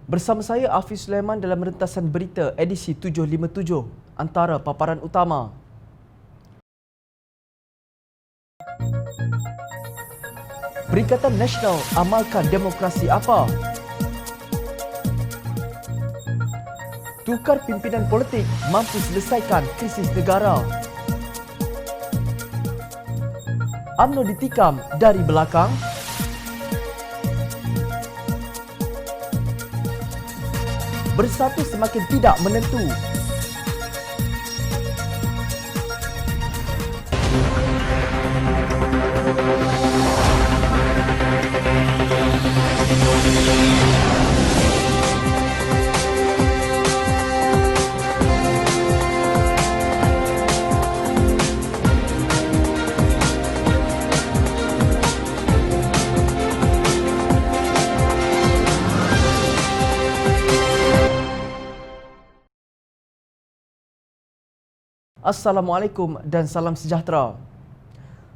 Bersama saya Hafiz Sulaiman dalam rentasan berita edisi 757. Antara paparan utama. Perikatan Nasional amalkan demokrasi apa? Tukar pimpinan politik mampu selesaikan krisis negara. UMNO ditikam dari belakang. Bersatu semakin tidak menentu. Assalamualaikum dan salam sejahtera.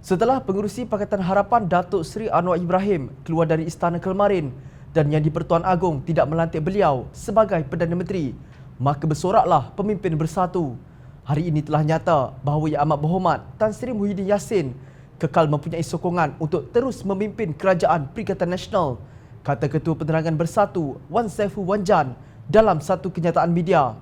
Setelah pengerusi Pakatan Harapan Datuk Seri Anwar Ibrahim keluar dari Istana Kelmarin dan Yang di-Pertuan Agong tidak melantik beliau sebagai Perdana Menteri, maka bersoraklah pemimpin bersatu. Hari ini telah nyata bahawa Yang Amat Berhormat Tan Sri Muhyiddin Yassin kekal mempunyai sokongan untuk terus memimpin Kerajaan Perikatan Nasional, kata Ketua Penerangan Bersatu Wan Saiful Wanjan dalam satu kenyataan media.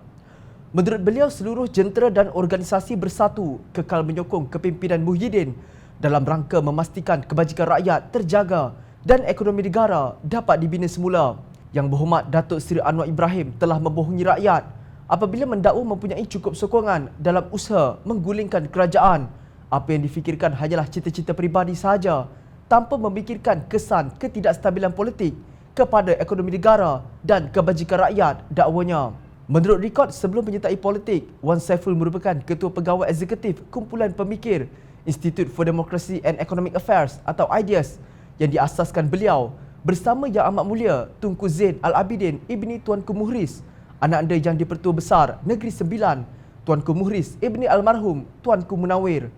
Menurut beliau, seluruh jentera dan organisasi bersatu kekal menyokong kepimpinan Muhyiddin dalam rangka memastikan kebajikan rakyat terjaga dan ekonomi negara dapat dibina semula. Yang Berhormat Datuk Seri Anwar Ibrahim telah membohongi rakyat apabila mendakwa mempunyai cukup sokongan dalam usaha menggulingkan kerajaan. Apa yang difikirkan hanyalah cita-cita peribadi sahaja tanpa memikirkan kesan ketidakstabilan politik kepada ekonomi negara dan kebajikan rakyat, dakwanya. Menurut rekod sebelum menyertai politik, Wan Saiful merupakan Ketua Pegawai Eksekutif Kumpulan Pemikir Institute for Democracy and Economic Affairs atau IDEAS yang diasaskan beliau bersama Yang Amat Mulia Tunku Zain Al-Abidin Ibni Tuanku Muhriz, anak anda Yang di-Pertua Besar Negeri Sembilan Tuanku Muhriz Ibni Almarhum Tuanku Munawir.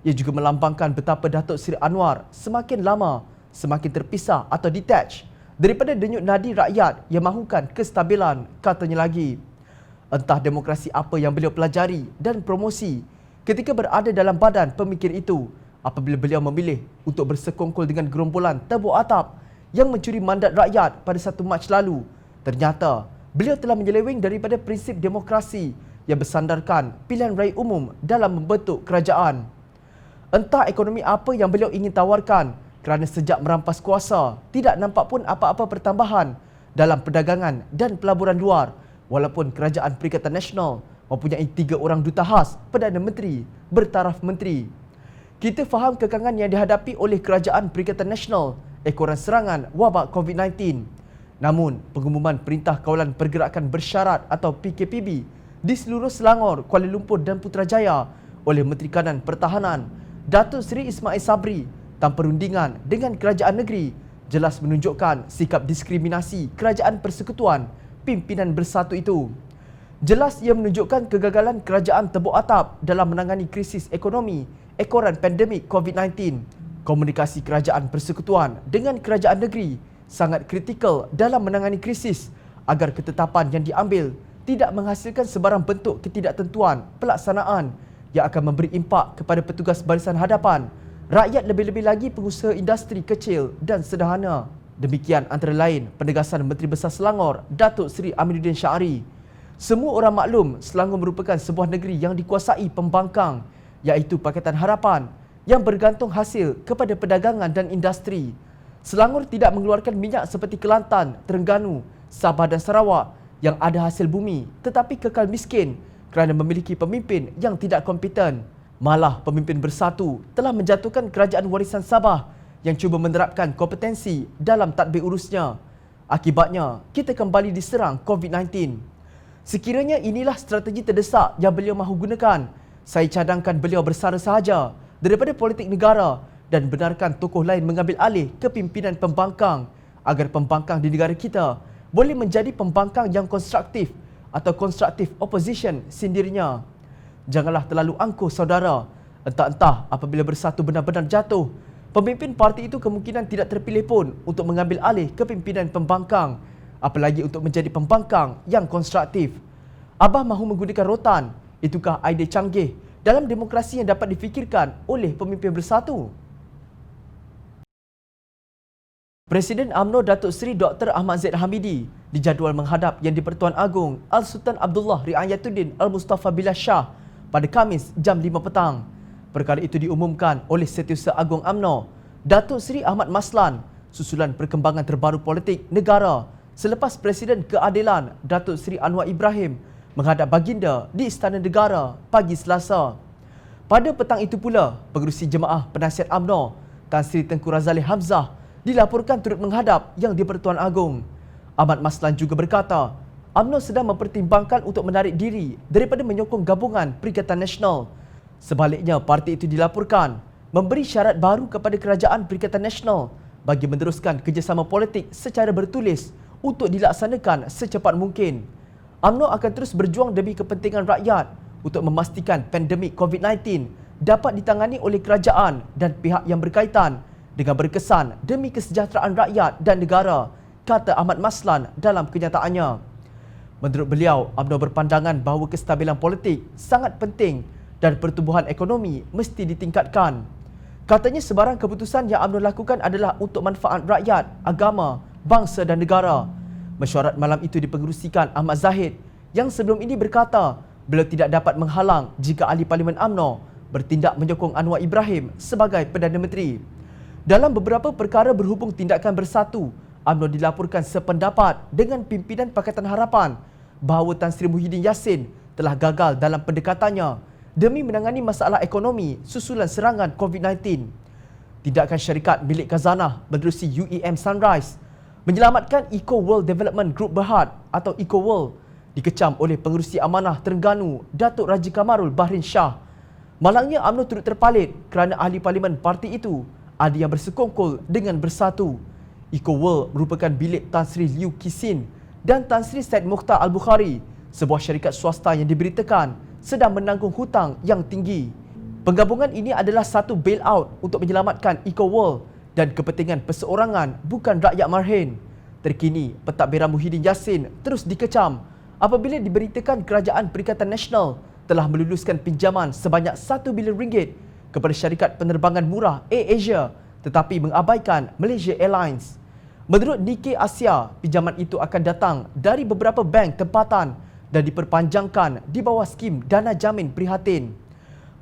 Ia juga melambangkan betapa Datuk Seri Anwar semakin lama semakin terpisah atau detached daripada denyut nadi rakyat yang mahukan kestabilan, katanya lagi. Entah demokrasi apa yang beliau pelajari dan promosi ketika berada dalam badan pemikir itu apabila beliau memilih untuk bersekongkol dengan gerombolan tebuk atap yang mencuri mandat rakyat pada 1 Mac lalu. Ternyata beliau telah menyeleweng daripada prinsip demokrasi yang bersandarkan pilihan raya umum dalam membentuk kerajaan. Entah ekonomi apa yang beliau ingin tawarkan, kerana sejak merampas kuasa tidak nampak pun apa-apa pertambahan dalam perdagangan dan pelaburan luar. Walaupun Kerajaan Perikatan Nasional mempunyai 3 orang duta khas Perdana Menteri bertaraf menteri. Kita faham kekangan yang dihadapi oleh Kerajaan Perikatan Nasional ekoran serangan wabak COVID-19. Namun, pengumuman Perintah Kawalan Pergerakan Bersyarat atau PKPB di seluruh Selangor, Kuala Lumpur dan Putrajaya oleh Menteri Kanan Pertahanan Datuk Seri Ismail Sabri tanpa rundingan dengan kerajaan negeri jelas menunjukkan sikap diskriminasi Kerajaan Persekutuan pimpinan bersatu itu. Jelas ia menunjukkan kegagalan kerajaan tebuk atap dalam menangani krisis ekonomi ekoran pandemik COVID-19. Komunikasi Kerajaan Persekutuan dengan kerajaan negeri sangat kritikal dalam menangani krisis agar ketetapan yang diambil tidak menghasilkan sebarang bentuk ketidaktentuan pelaksanaan yang akan memberi impak kepada petugas barisan hadapan, rakyat, lebih-lebih lagi pengusaha industri kecil dan sederhana. Demikian antara lain penegasan Menteri Besar Selangor Datuk Seri Aminuddin Syahri. Semua orang maklum Selangor merupakan sebuah negeri yang dikuasai pembangkang iaitu Pakatan Harapan yang bergantung hasil kepada perdagangan dan industri. Selangor tidak mengeluarkan minyak seperti Kelantan, Terengganu, Sabah dan Sarawak yang ada hasil bumi tetapi kekal miskin kerana memiliki pemimpin yang tidak kompeten. Malah pemimpin bersatu telah menjatuhkan kerajaan warisan Sabah yang cuba menerapkan kompetensi dalam tadbir urusnya. Akibatnya, kita kembali diserang COVID-19. Sekiranya inilah strategi terdesak yang beliau mahu gunakan, saya cadangkan beliau bersara sahaja daripada politik negara dan benarkan tokoh lain mengambil alih kepimpinan pembangkang agar pembangkang di negara kita boleh menjadi pembangkang yang konstruktif atau konstruktif opposition sindirnya. Janganlah terlalu angkuh saudara. Entah-entah apabila bersatu benar-benar jatuh, pemimpin parti itu kemungkinan tidak terpilih pun untuk mengambil alih kepimpinan pembangkang apalagi untuk menjadi pembangkang yang konstruktif. Abah mahu menggunakan rotan, itukah idea canggih dalam demokrasi yang dapat difikirkan oleh pemimpin bersatu? Presiden UMNO Datuk Seri Dr. Ahmad Zaid Hamidi dijadual menghadap Yang di-Pertuan Agong Al-Sultan Abdullah Riayatuddin Al-Mustafa Billah Shah pada Khamis jam 5 petang. Perkara itu diumumkan oleh Setiausaha Agong UMNO, Datuk Seri Ahmad Maslan, susulan perkembangan terbaru politik negara selepas Presiden Keadilan Datuk Seri Anwar Ibrahim menghadap baginda di Istana Negara pagi Selasa. Pada petang itu pula, Pengerusi Jemaah Penasihat UMNO Tan Sri Tengku Razali Hamzah dilaporkan turut menghadap Yang di-Pertuan Agong. Ahmad Maslan juga berkata, UMNO sedang mempertimbangkan untuk menarik diri daripada menyokong gabungan Perikatan Nasional. Sebaliknya, parti itu dilaporkan memberi syarat baru kepada Kerajaan Perikatan Nasional bagi meneruskan kerjasama politik secara bertulis untuk dilaksanakan secepat mungkin. UMNO akan terus berjuang demi kepentingan rakyat untuk memastikan pandemik COVID-19 dapat ditangani oleh kerajaan dan pihak yang berkaitan dengan berkesan demi kesejahteraan rakyat dan negara, kata Ahmad Maslan dalam kenyataannya. Menurut beliau, UMNO berpandangan bahawa kestabilan politik sangat penting dan pertumbuhan ekonomi mesti ditingkatkan. Katanya sebarang keputusan yang UMNO lakukan adalah untuk manfaat rakyat, agama, bangsa dan negara. Mesyuarat malam itu dipengerusikan Ahmad Zahid yang sebelum ini berkata beliau tidak dapat menghalang jika ahli Parlimen UMNO bertindak menyokong Anwar Ibrahim sebagai Perdana Menteri. Dalam beberapa perkara berhubung tindakan bersatu, UMNO dilaporkan sependapat dengan pimpinan Pakatan Harapan bahawa Tan Sri Muhyiddin Yassin telah gagal dalam pendekatannya demi menangani masalah ekonomi susulan serangan COVID-19. Tindakan syarikat milik Khazanah menerusi UEM Sunrise menyelamatkan Eco World Development Group Berhad atau Eco World dikecam oleh Pengerusi Amanah Terengganu Datuk Raji Kamarul Bahrin Shah. Malangnya UMNO turut terpalit kerana ahli parlimen parti itu ada yang bersekongkol dengan bersatu. Eco World merupakan bilik Tan Sri Liu Kisin dan Tan Sri Syed Mokhtar Al-Bukhari, sebuah syarikat swasta yang diberitakan sedang menanggung hutang yang tinggi. Penggabungan ini adalah satu bailout untuk menyelamatkan Eco World dan kepentingan perseorangan bukan rakyat marhin. Terkini, pentadbiran Muhyiddin Yassin terus dikecam apabila diberitakan Kerajaan Perikatan Nasional telah meluluskan pinjaman sebanyak 1 bilion ringgit kepada syarikat penerbangan murah AirAsia tetapi mengabaikan Malaysia Airlines. Menurut Nikkei Asia, pinjaman itu akan datang dari beberapa bank tempatan dan diperpanjangkan di bawah skim Dana Jamin Prihatin.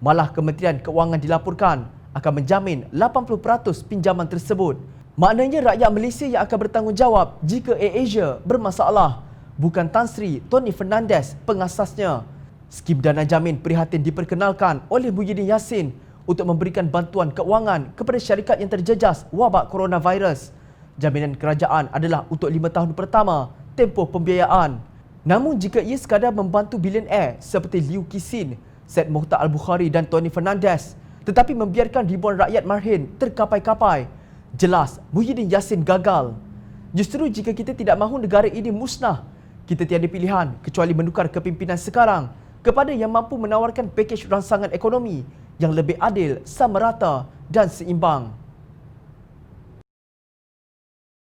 Malah Kementerian Keuangan dilaporkan akan menjamin 80% pinjaman tersebut. Maknanya rakyat Malaysia yang akan bertanggungjawab jika AirAsia bermasalah, bukan Tan Sri Tony Fernandez pengasasnya. Skim Dana Jamin Prihatin diperkenalkan oleh Muhyiddin Yassin untuk memberikan bantuan keuangan kepada syarikat yang terjejas wabak coronavirus. Jaminan kerajaan adalah untuk 5 tahun pertama tempoh pembiayaan. Namun jika ia sekadar membantu bilioner seperti Liu Kisin, Syed Mokhtar Al-Bukhari dan Tony Fernandez tetapi membiarkan ribuan rakyat marhin terkapai-kapai, jelas Muhyiddin Yassin gagal. Justru jika kita tidak mahu negara ini musnah, kita tiada pilihan kecuali menukar kepimpinan sekarang kepada yang mampu menawarkan pakej rangsangan ekonomi yang lebih adil, sama rata dan seimbang.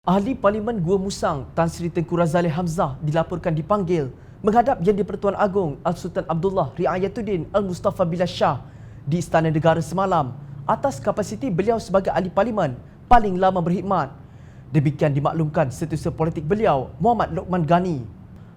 Ahli Parlimen Gua Musang Tan Sri Tengku Razali Hamzah dilaporkan dipanggil menghadap Yang di-Pertuan Agong Al-Sultan Abdullah Riayatuddin Al-Mustafa Billah Shah di Istana Negara semalam atas kapasiti beliau sebagai ahli parlimen paling lama berkhidmat. Demikian dimaklumkan Setiausaha Politik beliau, Muhammad Lokman Ghani.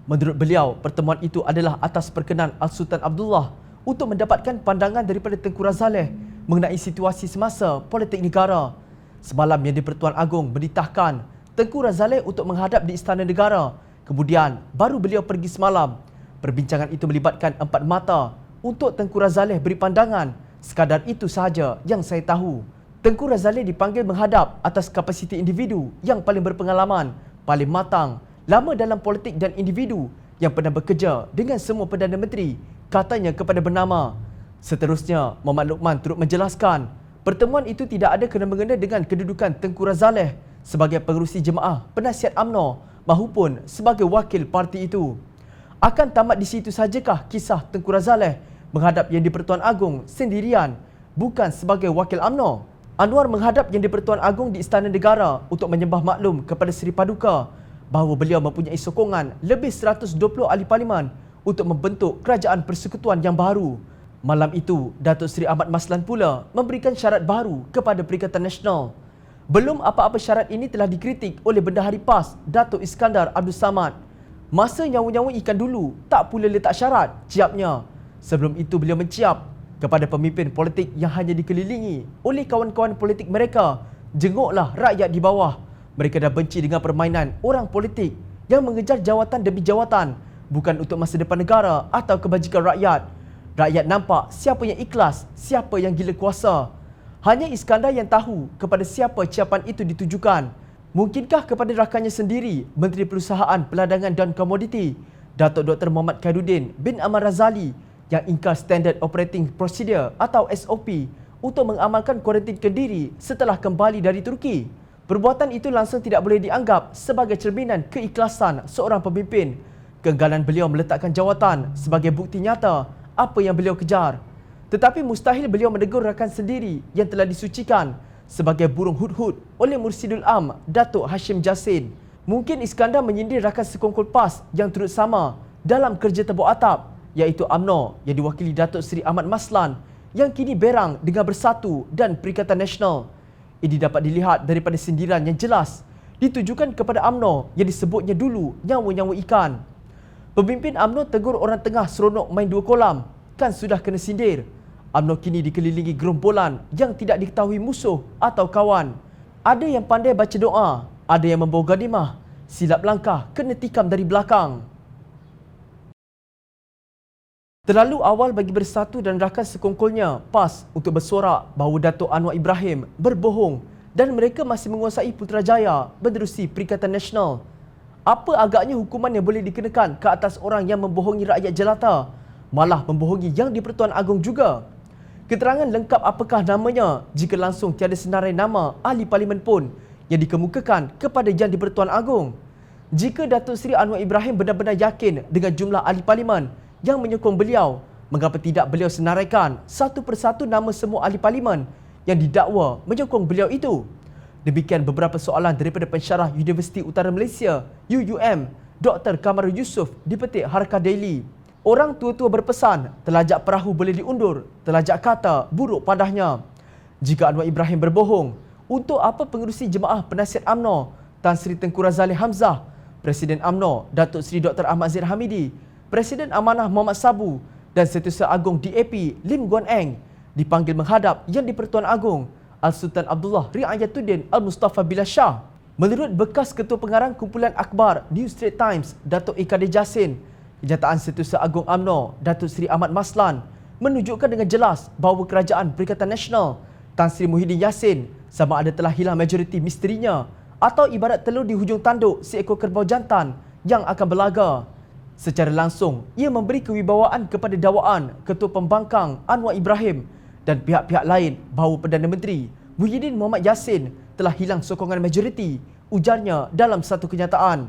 Menurut beliau, pertemuan itu adalah atas perkenan Al-Sultan Abdullah untuk mendapatkan pandangan daripada Tengku Razali mengenai situasi semasa politik negara. Semalam Yang di-Pertuan Agong menitahkan Tengku Razali untuk menghadap di Istana Negara. Kemudian, baru beliau pergi semalam. Perbincangan itu melibatkan 4 mata untuk Tengku Razali beri pandangan. Sekadar itu sahaja yang saya tahu. Tengku Razali dipanggil menghadap atas kapasiti individu yang paling berpengalaman, paling matang, lama dalam politik dan individu yang pernah bekerja dengan semua Perdana Menteri, katanya kepada bernama. Seterusnya, Muhammad Lokman turut menjelaskan, pertemuan itu tidak ada kena-mengena dengan kedudukan Tengku Razali sebagai Pengerusi Jemaah Penasihat UMNO mahupun sebagai wakil parti itu. Akan tamat di situ sajakah kisah Tengku Razali menghadap Yang di-Pertuan Agong sendirian, bukan sebagai wakil UMNO? Anwar menghadap Yang di-Pertuan Agong di Istana Negara untuk menyembah maklum kepada Seri Paduka bahawa beliau mempunyai sokongan lebih 120 ahli parlimen untuk membentuk kerajaan persekutuan yang baru. Malam itu, Datuk Seri Ahmad Maslan pula memberikan syarat baru kepada Perikatan Nasional. Belum apa-apa syarat ini telah dikritik oleh Bendahari PAS, Datuk Iskandar Abdul Samad. Masa nyawa-nyawa ikan dulu, tak pula letak syarat, ciapnya. Sebelum itu beliau menciap kepada pemimpin politik yang hanya dikelilingi oleh kawan-kawan politik mereka, jenguklah rakyat di bawah. Mereka dah benci dengan permainan orang politik yang mengejar jawatan demi jawatan, bukan untuk masa depan negara atau kebajikan rakyat. Rakyat nampak siapa yang ikhlas, siapa yang gila kuasa. Hanya Iskandar yang tahu kepada siapa ciapan itu ditujukan. Mungkinkah kepada rakannya sendiri, Menteri Perusahaan, Peladangan dan Komoditi, Datuk Dr. Muhammad Khairuddin bin Ahmad Razali, yang ingkar Standard Operating Procedure atau SOP untuk mengamalkan kuarantin Kediri setelah kembali dari Turki? Perbuatan itu langsung tidak boleh dianggap sebagai cerminan keikhlasan seorang pemimpin. Keengganan beliau meletakkan jawatan sebagai bukti nyata apa yang beliau kejar. Tetapi mustahil beliau menegur rakan sendiri yang telah disucikan sebagai burung hudhud oleh Mursidul Am, Datuk Hashim Jassin. Mungkin Iskandar menyindir rakan sekongkol PAS yang turut sama dalam kerja tebuk atap, iaitu UMNO yang diwakili Datuk Seri Ahmad Maslan yang kini berang dengan Bersatu dan Perikatan Nasional. Ini dapat dilihat daripada sindiran yang jelas ditujukan kepada UMNO yang disebutnya dulu nyawa-nyawa ikan. Pemimpin UMNO tegur orang tengah seronok main dua kolam, kan sudah kena sindir. UMNO kini dikelilingi gerombolan yang tidak diketahui musuh atau kawan. Ada yang pandai baca doa, ada yang membawa gadimah. Silap langkah kena tikam dari belakang. Terlalu awal bagi Bersatu dan rakan sekongkolnya PAS untuk bersorak bahawa Datuk Anwar Ibrahim berbohong dan mereka masih menguasai Putrajaya menerusi Perikatan Nasional. Apa agaknya hukuman yang boleh dikenakan ke atas orang yang membohongi rakyat jelata, malah membohongi yang di-Pertuan Agong juga? Keterangan lengkap apakah namanya jika langsung tiada senarai nama ahli parlimen pun yang dikemukakan kepada Yang di-Pertuan Agong? Jika Datuk Seri Anwar Ibrahim benar-benar yakin dengan jumlah ahli parlimen yang menyokong beliau, mengapa tidak beliau senaraikan satu persatu nama semua ahli parlimen yang didakwa menyokong beliau itu? Demikian beberapa soalan daripada pensyarah Universiti Utara Malaysia, UUM, Dr. Kamarul Yusof dipetik Harkah Daily. Orang tua-tua berpesan, telajak perahu boleh diundur, telajak kata buruk padahnya. Jika Anwar Ibrahim berbohong, untuk apa pengerusi Jemaah Penasihat UMNO, Tan Sri Tengku Razali Hamzah, Presiden UMNO, Datuk Seri Dr. Ahmad Zaid Hamidi, Presiden Amanah Muhammad Sabu dan Setiausaha Agong DAP Lim Guan Eng dipanggil menghadap Yang di-Pertuan Agong Al-Sultan Abdullah Riayatuddin Al-Mustafa Billah Shah. Menurut bekas Ketua Pengarang Kumpulan Akhbar New Straits Times, Datuk Ikadir Jassin, kenyataan Setiausaha Agong UMNO, Datuk Seri Ahmad Maslan, menunjukkan dengan jelas bahawa Kerajaan Perikatan Nasional, Tan Sri Muhyiddin Yassin, sama ada telah hilang majoriti misterinya atau ibarat telur di hujung tanduk seekor kerbau jantan yang akan berlaga. Secara langsung, ia memberi kewibawaan kepada dakwaan Ketua Pembangkang Anwar Ibrahim dan pihak-pihak lain bahawa Perdana Menteri Muhyiddin Mohamed Yassin telah hilang sokongan majoriti, ujarnya dalam satu kenyataan.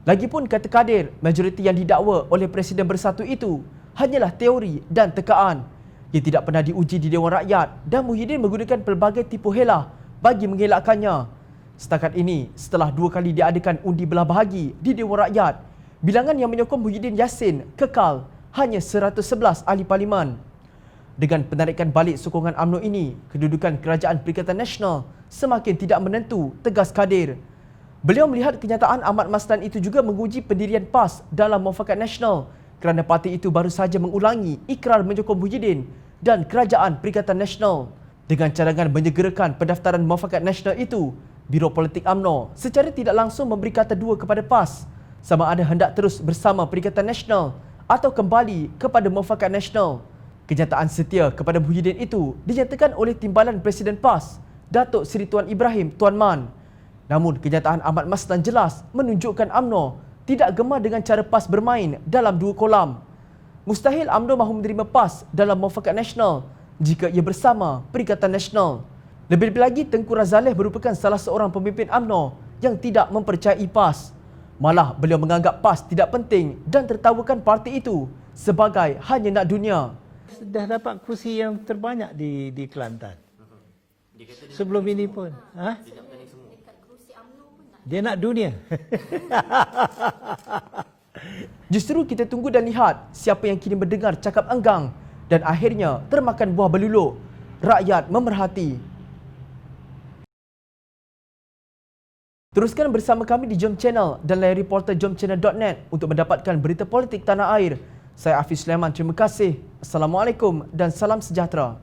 Lagipun kata Kadir, majoriti yang didakwa oleh Presiden Bersatu itu hanyalah teori dan tekaan. Ia tidak pernah diuji di Dewan Rakyat dan Muhyiddin menggunakan pelbagai tipu helah bagi mengelakkannya. Setakat ini, setelah 2 kali diadakan undi belah bahagi di Dewan Rakyat, bilangan yang menyokong Muhyiddin Yassin kekal hanya 111 ahli parlimen. Dengan penarikan balik sokongan UMNO ini, kedudukan Kerajaan Perikatan Nasional semakin tidak menentu, tegas Kadir. Beliau melihat kenyataan Ahmad Maslan itu juga menguji pendirian PAS dalam Muafakat Nasional kerana parti itu baru saja mengulangi ikrar menyokong Muhyiddin dan Kerajaan Perikatan Nasional. Dengan cadangan menyegerakan pendaftaran Muafakat Nasional itu, Biro Politik UMNO secara tidak langsung memberi kata dua kepada PAS sama ada hendak terus bersama Perikatan Nasional atau kembali kepada Muafakat Nasional. Kenyataan setia kepada Muhyiddin itu dinyatakan oleh Timbalan Presiden PAS, Datuk Seri Tuan Ibrahim Tuan Man. Namun kenyataan Ahmad Maslan jelas menunjukkan UMNO tidak gemar dengan cara PAS bermain dalam 2 kolam. Mustahil UMNO mahu menerima PAS dalam Muafakat Nasional jika ia bersama Perikatan Nasional. Lebih-lebih lagi, Tengku Razali merupakan salah seorang pemimpin UMNO yang tidak mempercayai PAS. Malah beliau menganggap PAS tidak penting dan tertawakan parti itu sebagai hanya nak dunia. Dah dapat kursi yang terbanyak di Kelantan. Sebelum ini pun. Ha? Dia nak dunia. Justru kita tunggu dan lihat siapa yang kini mendengar cakap enggang dan akhirnya termakan buah beluluk. Rakyat memerhati. Teruskan bersama kami di Jom Channel dan layari portal jomchannel.net untuk mendapatkan berita politik tanah air. Saya Hafiz Sulaiman, terima kasih. Assalamualaikum dan salam sejahtera.